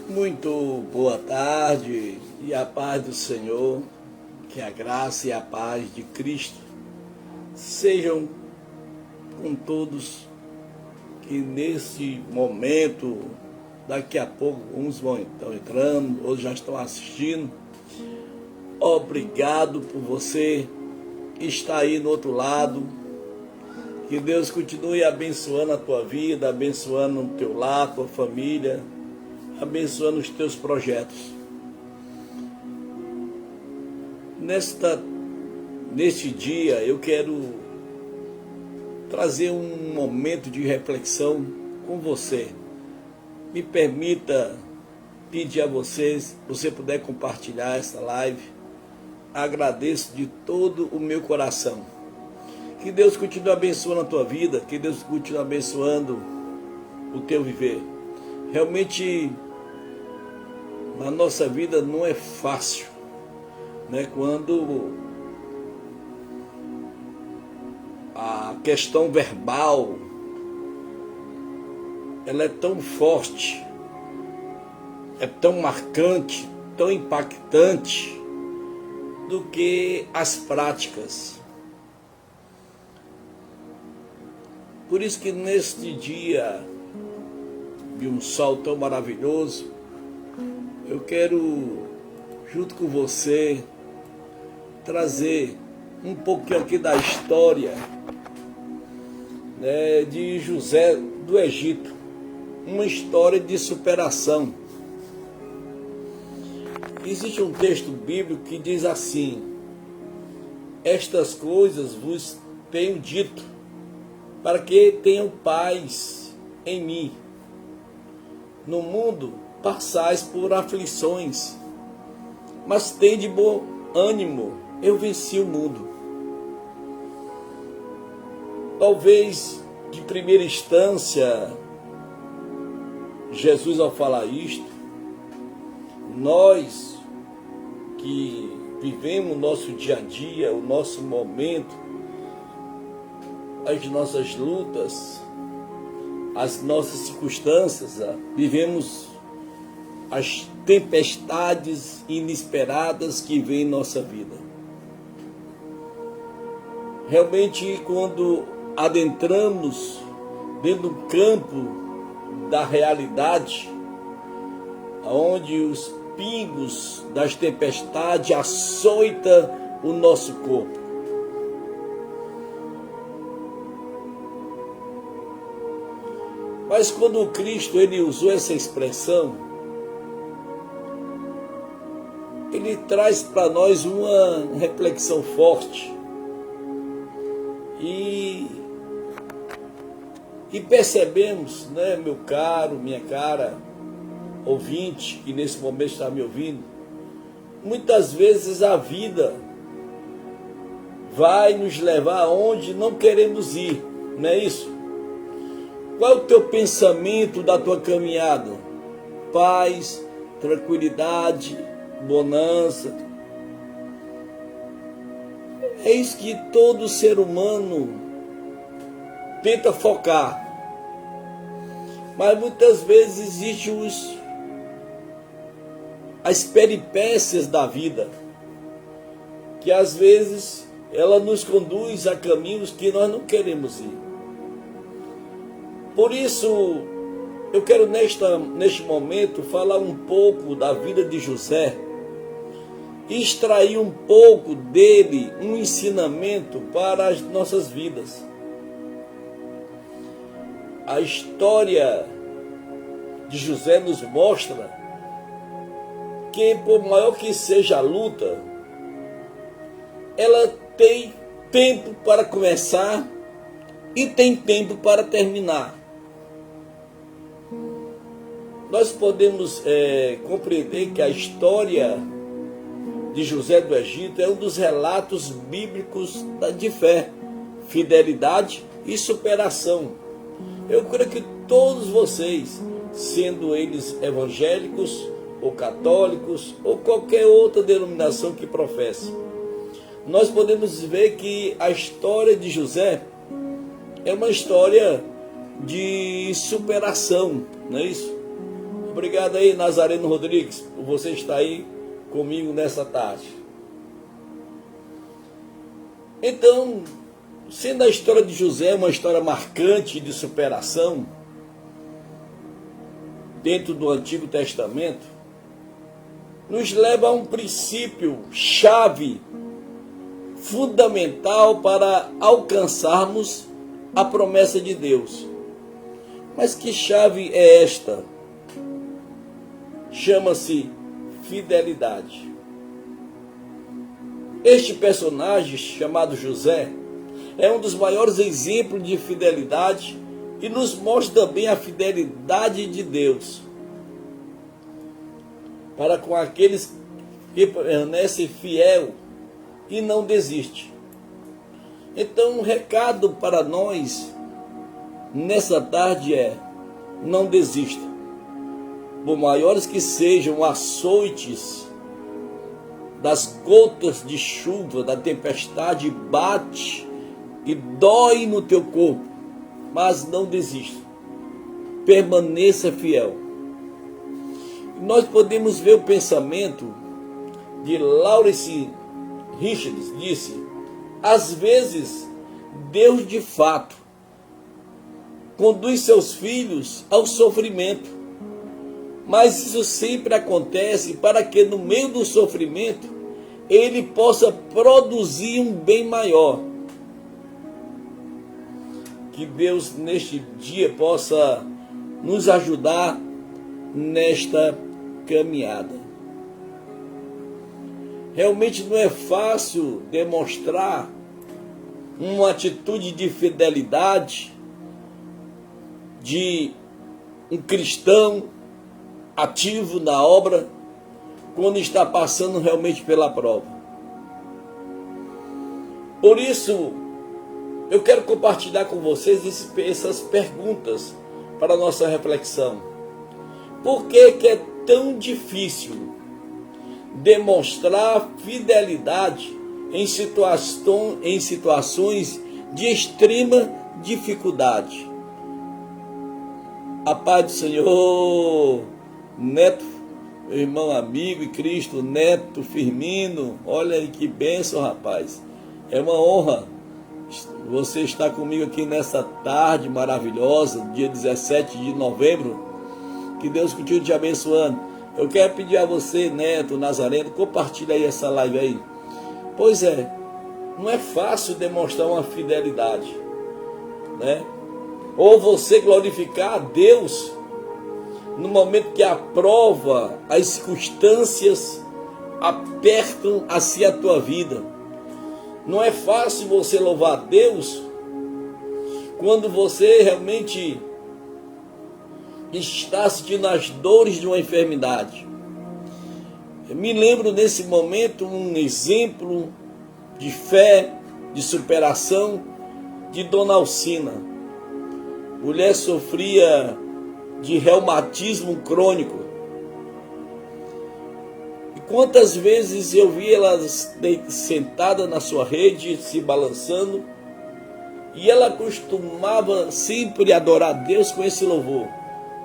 Muito boa tarde e a paz do Senhor, que a graça e a paz de Cristo sejam com todos que nesse momento, daqui a pouco uns estão entrando, outros já estão assistindo. Obrigado por você estar aí no outro lado. Que Deus continue abençoando a tua vida, abençoando o teu lar, tua família, abençoando os teus projetos. Neste dia eu quero trazer um momento de reflexão com você. Me permita pedir a vocês, se você puder compartilhar essa live, agradeço de todo o meu coração. Que Deus continue abençoando a tua vida, que Deus continue abençoando o teu viver. Realmente, na nossa vida não é fácil, né? Quando a questão verbal ela é tão forte, é tão marcante, tão impactante do que as práticas. Por isso que neste dia de um sol tão maravilhoso, eu quero, junto com você, trazer um pouquinho aqui da história, né, de José do Egito, uma história de superação. Existe um texto bíblico que diz assim: estas coisas vos tenho dito, para que tenham paz em mim. No mundo passais por aflições, mas tende bom ânimo, eu venci o mundo. Talvez, de primeira instância, Jesus, ao falar isto, nós que vivemos o nosso dia a dia, o nosso momento, as nossas lutas, as nossas circunstâncias, vivemos as tempestades inesperadas que vêm em nossa vida. Realmente, quando adentramos dentro do campo da realidade, onde os pingos das tempestades açoitam o nosso corpo, mas quando o Cristo ele usou essa expressão, ele traz para nós uma reflexão forte e percebemos, né, meu caro, minha cara ouvinte, que nesse momento está me ouvindo, muitas vezes a vida vai nos levar aonde não queremos ir, não é isso? Qual é o teu pensamento da tua caminhada? Paz, tranquilidade, bonança. É isso que todo ser humano tenta focar. Mas muitas vezes existem as peripécias da vida, que às vezes ela nos conduz a caminhos que nós não queremos ir. Por isso, eu quero neste momento falar um pouco da vida de José, e extrair um pouco dele um ensinamento para as nossas vidas. A história de José nos mostra que, por maior que seja a luta, ela tem tempo para começar e tem tempo para terminar. Nós podemos compreender que a história de José do Egito é um dos relatos bíblicos de fé, fidelidade e superação. Eu creio que todos vocês, sendo eles evangélicos ou católicos ou qualquer outra denominação que professe, nós podemos ver que a história de José é uma história de superação, não é isso? Obrigado aí, Nazareno Rodrigues, por você estar aí comigo nessa tarde. Então, sendo a história de José uma história marcante de superação dentro do Antigo Testamento, nos leva a um princípio chave, fundamental para alcançarmos a promessa de Deus. Mas que chave é esta? Chama-se fidelidade. Este personagem, chamado José, é um dos maiores exemplos de fidelidade e nos mostra também a fidelidade de Deus para com aqueles que permanecem fiel e não desiste. Então, um recado para nós nessa tarde é: não desista. Por maiores que sejam açoites das gotas de chuva, da tempestade, bate e dói no teu corpo, mas não desista. Permaneça fiel. Nós podemos ver o pensamento de Lawrence Richards, disse: às vezes Deus de fato conduz seus filhos ao sofrimento, mas isso sempre acontece para que no meio do sofrimento ele possa produzir um bem maior. Que Deus neste dia possa nos ajudar nesta caminhada. Realmente não é fácil demonstrar uma atitude de fidelidade de um cristão ativo na obra quando está passando realmente pela prova. Por isso, eu quero compartilhar com vocês essas perguntas para a nossa reflexão. Por que é tão difícil demonstrar fidelidade em situações de extrema dificuldade? A paz do Senhor, Neto, meu irmão, amigo e Cristo, Neto Firmino, olha aí que bênção, rapaz. É uma honra você estar comigo aqui nessa tarde maravilhosa, dia 17 de novembro. Que Deus continue te abençoando. Eu quero pedir a você, Neto, Nazareno, compartilha aí essa live aí. Pois é, não é fácil demonstrar uma fidelidade, né? Ou você glorificar a Deus no momento que a prova, as circunstâncias apertam assim a tua vida. Não é fácil você louvar a Deus quando você realmente está sentindo as dores de uma enfermidade. Eu me lembro nesse momento um exemplo de fé, de superação de Dona Alcina. Mulher sofria de reumatismo crônico. E quantas vezes eu vi ela sentada na sua rede, se balançando, e ela costumava sempre adorar a Deus com esse louvor.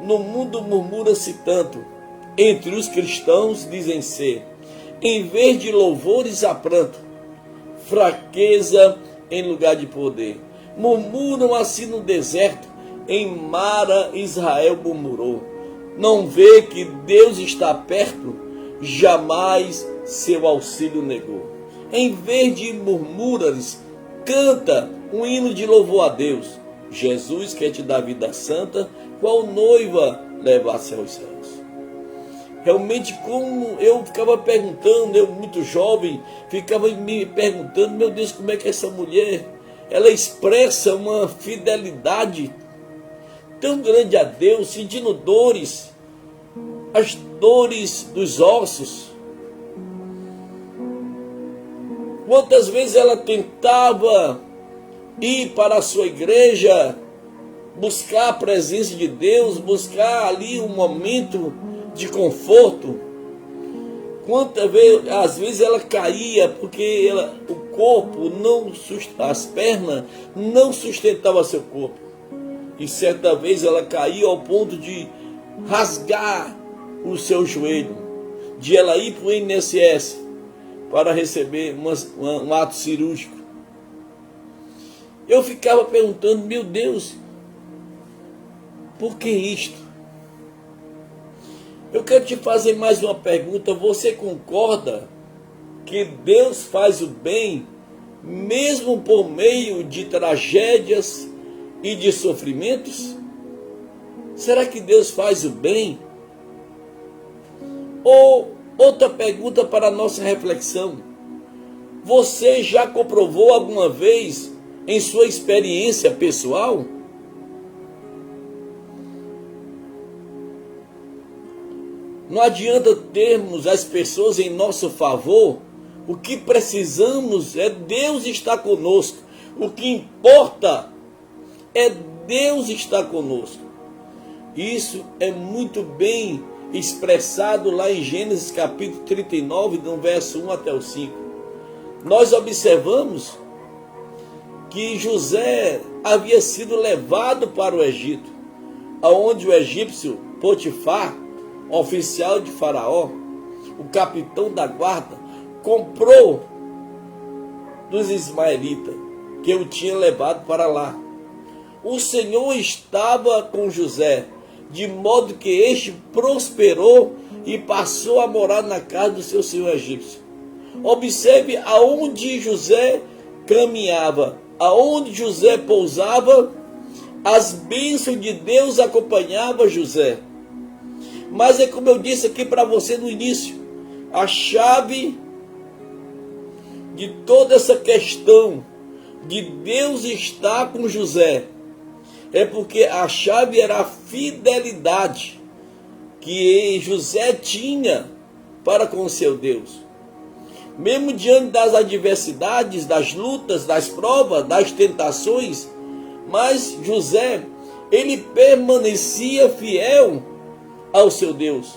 No mundo murmura-se tanto, entre os cristãos dizem ser, em vez de louvores há pranto, fraqueza em lugar de poder. Murmuram assim no deserto, em Mara Israel murmurou. Não vê que Deus está perto, jamais seu auxílio negou. Em vez de murmurares, canta um hino de louvor a Deus. Jesus quer te dar vida santa, qual noiva levar-se aos céus. Realmente, como eu ficava perguntando, eu muito jovem, ficava me perguntando, meu Deus, como é que essa mulher, ela expressa uma fidelidade tão grande a Deus, sentindo dores, as dores dos ossos. Quantas vezes ela tentava ir para a sua igreja, buscar a presença de Deus, buscar ali um momento de conforto. Quantas vezes, às vezes ela caía porque o corpo não, as pernas não sustentavam seu corpo. E certa vez ela caiu ao ponto de rasgar o seu joelho, de ela ir para o INSS para receber um ato cirúrgico. Eu ficava perguntando, meu Deus, por que isto? Eu quero te fazer mais uma pergunta. Você concorda que Deus faz o bem mesmo por meio de tragédias e de sofrimentos? Será que Deus faz o bem? Ou outra pergunta para a nossa reflexão: você já comprovou alguma vez em sua experiência pessoal não adianta termos as pessoas em nosso favor? O que precisamos é Deus estar conosco. O que importa é Deus estar conosco. Isso é muito bem expressado lá em Gênesis capítulo 39, do verso 1 até o 5. Nós observamos que José havia sido levado para o Egito, aonde o egípcio Potifar, oficial de Faraó, o capitão da guarda, comprou dos ismaelitas, que o tinha levado para lá. O Senhor estava com José, de modo que este prosperou e passou a morar na casa do seu senhor egípcio. Observe aonde José caminhava, aonde José pousava, as bênçãos de Deus acompanhavam José. Mas é como eu disse aqui para você no início, a chave de toda essa questão de Deus estar com José é porque a chave era a fidelidade que José tinha para com o seu Deus. Mesmo diante das adversidades, das lutas, das provas, das tentações, mas José, ele permanecia fiel ao seu Deus.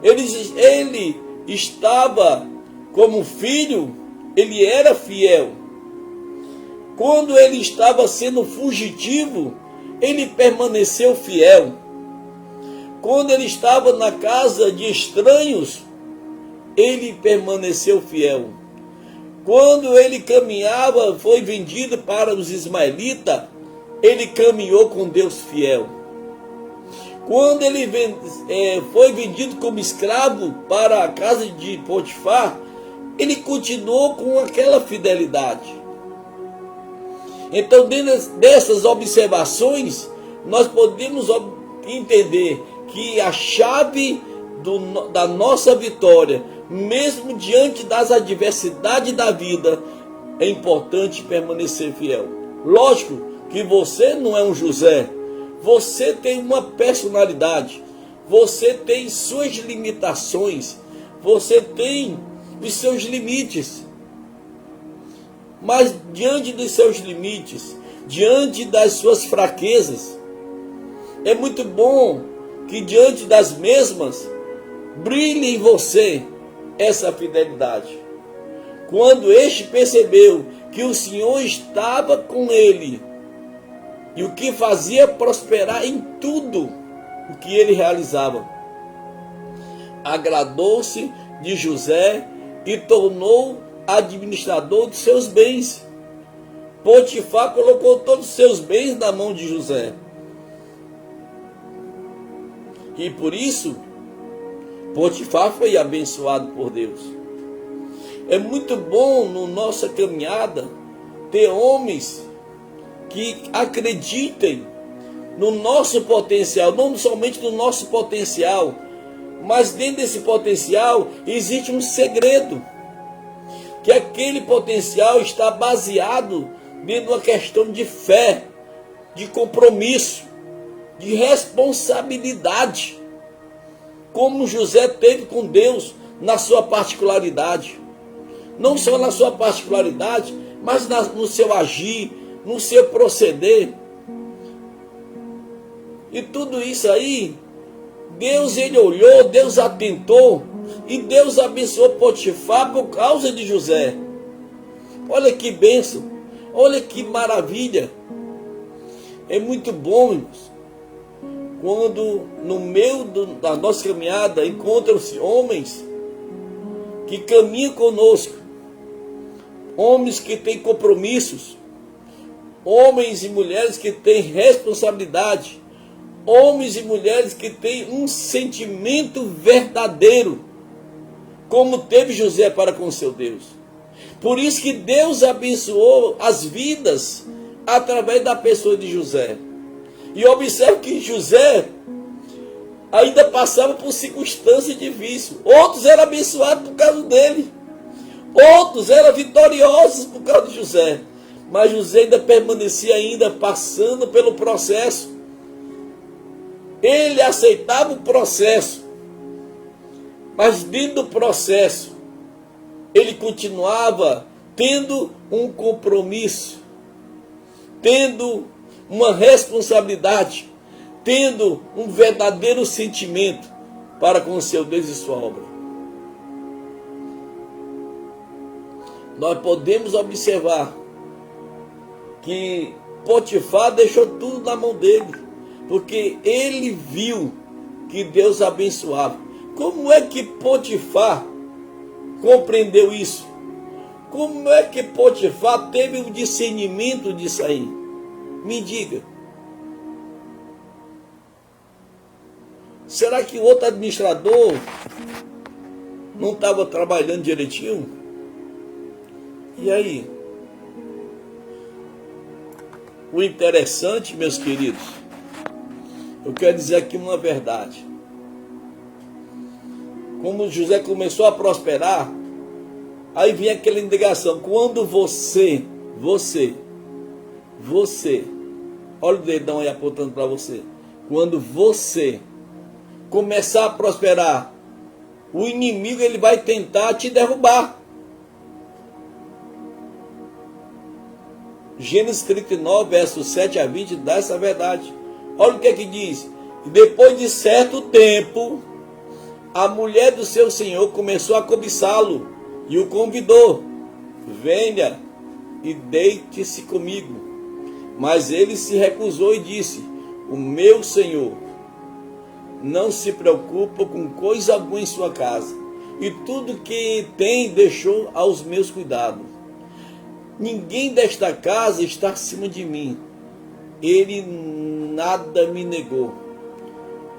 Ele estava como filho, ele era fiel. Quando ele estava sendo fugitivo, ele permaneceu fiel. Quando ele estava na casa de estranhos, ele permaneceu fiel. Quando ele caminhava, foi vendido para os ismaelitas, ele caminhou com Deus fiel. Quando ele foi vendido como escravo para a casa de Potifar, ele continuou com aquela fidelidade. Então, dentro dessas observações, nós podemos entender que a chave da nossa vitória, mesmo diante das adversidades da vida, é importante permanecer fiel. Lógico que você não é um José, você tem uma personalidade, você tem suas limitações, você tem os seus limites. Mas diante dos seus limites, diante das suas fraquezas, é muito bom que diante das mesmas, brilhe em você essa fidelidade. Quando este percebeu que o Senhor estava com ele, e o que fazia prosperar em tudo o que ele realizava, agradou-se de José e tornou administrador de seus bens. Potifar colocou todos os seus bens na mão de José. E por isso, Potifar foi abençoado por Deus. É muito bom na nossa caminhada ter homens que acreditem no nosso potencial, não somente no nosso potencial, mas dentro desse potencial existe um segredo, que aquele potencial está baseado dentro de uma questão de fé, de compromisso, de responsabilidade, como José teve com Deus na sua particularidade. Não só na sua particularidade, mas no seu agir, no seu proceder. E tudo isso aí, Deus ele olhou, Deus atentou, e Deus abençoou Potifar por causa de José. Olha que bênção, olha que maravilha. É muito bom, irmãos, quando no meio da nossa caminhada encontram-se homens que caminham conosco, homens que têm compromissos, homens e mulheres que têm responsabilidade, homens e mulheres que têm um sentimento verdadeiro, como teve José para com seu Deus. Por isso que Deus abençoou as vidas através da pessoa de José. E observe que José ainda passava por circunstâncias difíceis. Outros eram abençoados por causa dele. Outros eram vitoriosos por causa de José. Mas José ainda permanecia ainda passando pelo processo. Ele aceitava o processo. Mas dentro do processo, ele continuava tendo um compromisso, tendo uma responsabilidade, tendo um verdadeiro sentimento para com o seu Deus e sua obra. Nós podemos observar que Potifar deixou tudo na mão dele, porque ele viu que Deus abençoava. Como é que Potifar compreendeu isso? Como é que Potifar teve o discernimento disso aí? Me diga. Será que o outro administrador não estava trabalhando direitinho? E aí? O interessante, meus queridos, eu quero dizer aqui uma verdade. Como José começou a prosperar, aí vinha aquela indicação: quando você, olha o dedão aí apontando para você, quando você começar a prosperar, o inimigo ele vai tentar te derrubar. Gênesis 39, versos 7 a 20, dá essa verdade. Olha o que é que diz: e depois de certo tempo, a mulher do seu senhor começou a cobiçá-lo e o convidou: venha e deite-se comigo. Mas ele se recusou e disse: o meu senhor não se preocupa com coisa alguma em sua casa, e tudo que tem deixou aos meus cuidados. Ninguém desta casa está acima de mim. Ele nada me negou,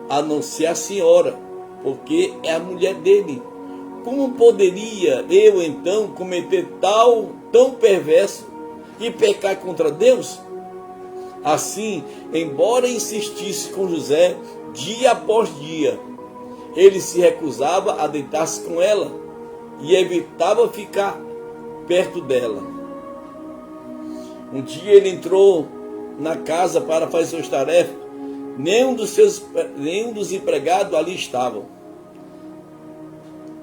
a não ser a senhora, porque é a mulher dele. Como poderia eu então cometer tão perverso e pecar contra Deus? Assim, embora insistisse com José dia após dia, ele se recusava a deitar-se com ela e evitava ficar perto dela. Um dia ele entrou na casa para fazer suas tarefas. Nenhum dos empregados ali estavam.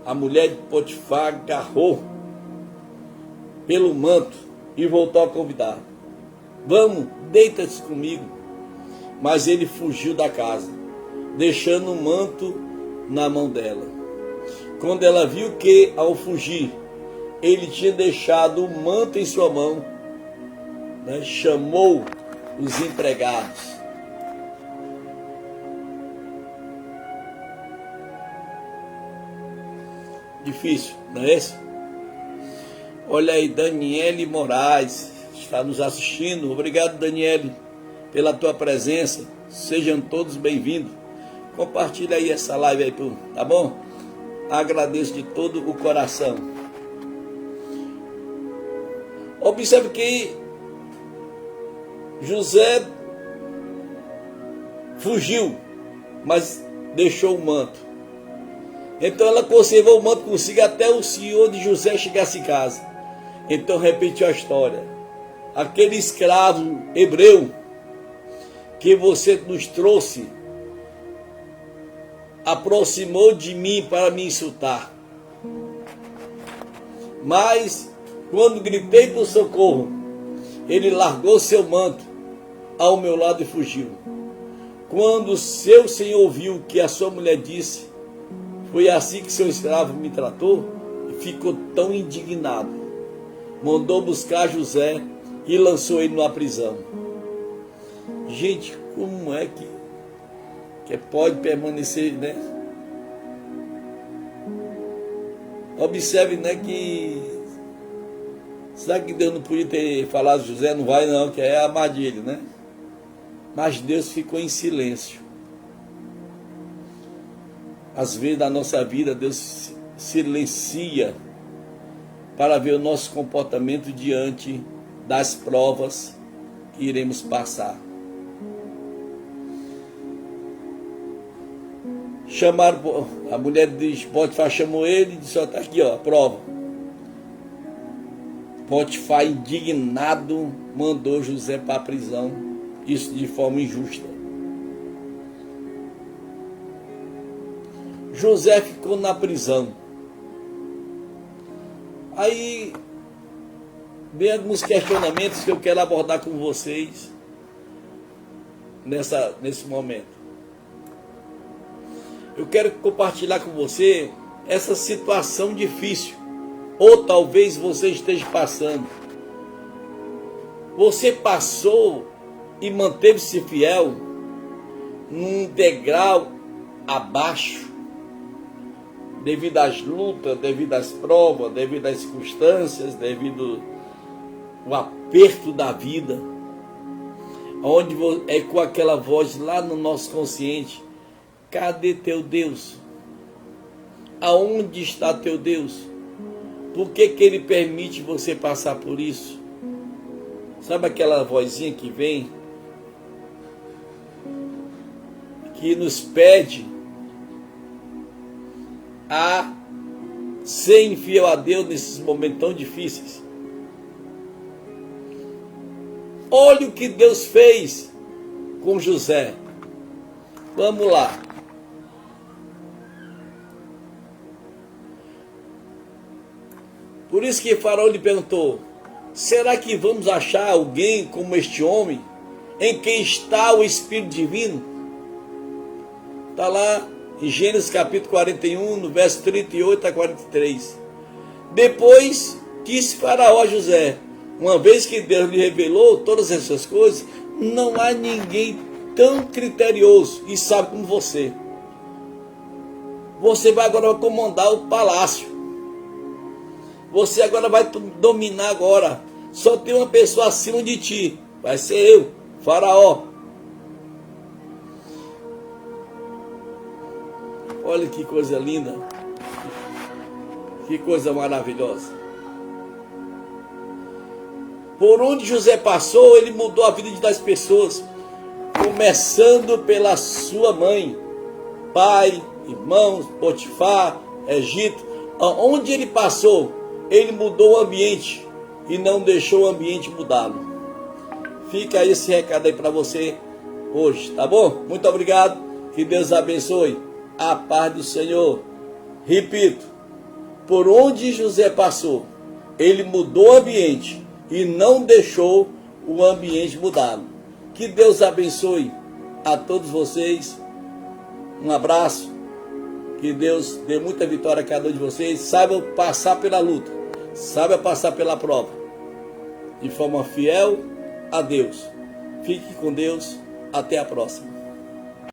A mulher de Potifar agarrou pelo manto e voltou a convidar: vamos, deita-se comigo. Mas ele fugiu da casa, deixando o manto na mão dela. Quando ela viu que, ao fugir, ele tinha deixado o manto em sua mão, chamou os empregados. Difícil, não é isso? Olha aí, Daniele Moraes está nos assistindo. Obrigado, Daniele, pela tua presença. Sejam todos bem-vindos. Compartilha aí essa live aí, tá bom? Agradeço de todo o coração. Observe que José fugiu, mas deixou o manto. Então ela conservou o manto consigo até o senhor de José chegasse em casa. Então repetiu a história: aquele escravo hebreu que você nos trouxe aproximou de mim para me insultar. Mas quando gritei por socorro, ele largou seu manto ao meu lado e fugiu. Quando seu senhor ouviu que a sua mulher disse: foi assim que seu escravo me tratou, ficou tão indignado. Mandou buscar José e lançou ele numa prisão. Gente, como é que que pode permanecer, né? Observe, né, que será que Deus não podia ter falado, José, não vai não, que é a armadilha, né? Mas Deus ficou em silêncio. Às vezes na nossa vida Deus silencia para ver o nosso comportamento diante das provas que iremos passar. Chamaram, a mulher de Potifar chamou ele e disse, ó, tá aqui, ó, a prova. Potifar, indignado, mandou José para a prisão, isso de forma injusta. José ficou na prisão. Aí vem alguns questionamentos que eu quero abordar com vocês nesse momento. Eu quero compartilhar com você essa situação difícil, ou talvez você esteja passando. Você passou e manteve-se fiel num degrau abaixo, devido às lutas, devido às provas, devido às circunstâncias, devido ao aperto da vida, onde é com aquela voz lá no nosso consciente, cadê teu Deus? Aonde está teu Deus? Por que ele permite você passar por isso? Sabe aquela vozinha que vem, que nos pede a ser infiel a Deus nesses momentos tão difíceis? Olha o que Deus fez com José. Vamos lá. Por isso que Faraó lhe perguntou, será que vamos achar alguém como este homem, em quem está o Espírito Divino? Está lá em Gênesis capítulo 41, no verso 38 a 43. Depois disse Faraó a José, uma vez que Deus lhe revelou todas essas coisas, não há ninguém tão criterioso e sábio como você. Você vai agora comandar o palácio. Você agora vai dominar agora. Só tem uma pessoa acima de ti. Vai ser eu, Faraó. Olha que coisa linda. Que coisa maravilhosa. Por onde José passou, ele mudou a vida das pessoas. Começando pela sua mãe, pai, irmãos, Potifar, Egito. Onde ele passou, ele mudou o ambiente e não deixou o ambiente mudá-lo. Fica aí esse recado aí para você hoje, tá bom? Muito obrigado, que Deus abençoe. A paz do Senhor. Repito, por onde José passou, ele mudou o ambiente e não deixou o ambiente mudá-lo. Que Deus abençoe a todos vocês. Um abraço. Que Deus dê muita vitória a cada um de vocês. Saiba passar pela luta. Saiba passar pela prova. De forma fiel a Deus. Fique com Deus. Até a próxima.